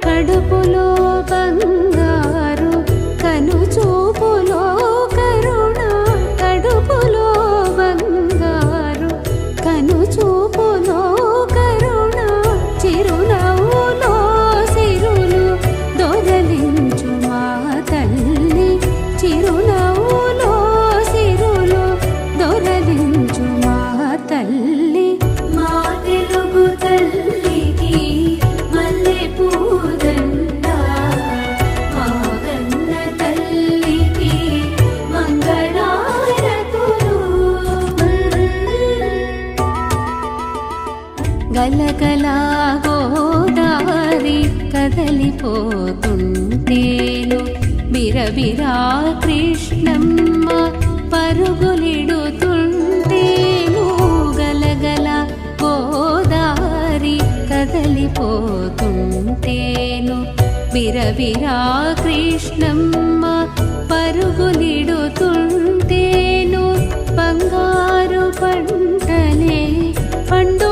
కడుపులో బంగారు కనుచూపులో కరుణ, కడుపులో బంగారు కనుచూపులో కరుణ, చిరునవ్వులో సిరులు దొరలించు మా తల్లి, చిరునవ్వులో సిరులు దొరలించు మా తల్లి. మా తెలుగు తల్లికి మల్లె పూదండ, మా కన్న తల్లికి మంగళారతులు. గలగలా గోదారి కదలిపోతుంటేను, బిరబిరా కృష్ణమ్మ పరుగులిడుతుంటేను. గలగల గోదారి కదలిపోతుంటేను, బిరబిరా కృష్ణమ్మ పరుగులిడుతుంటేను. బంగారు పంటలే పండు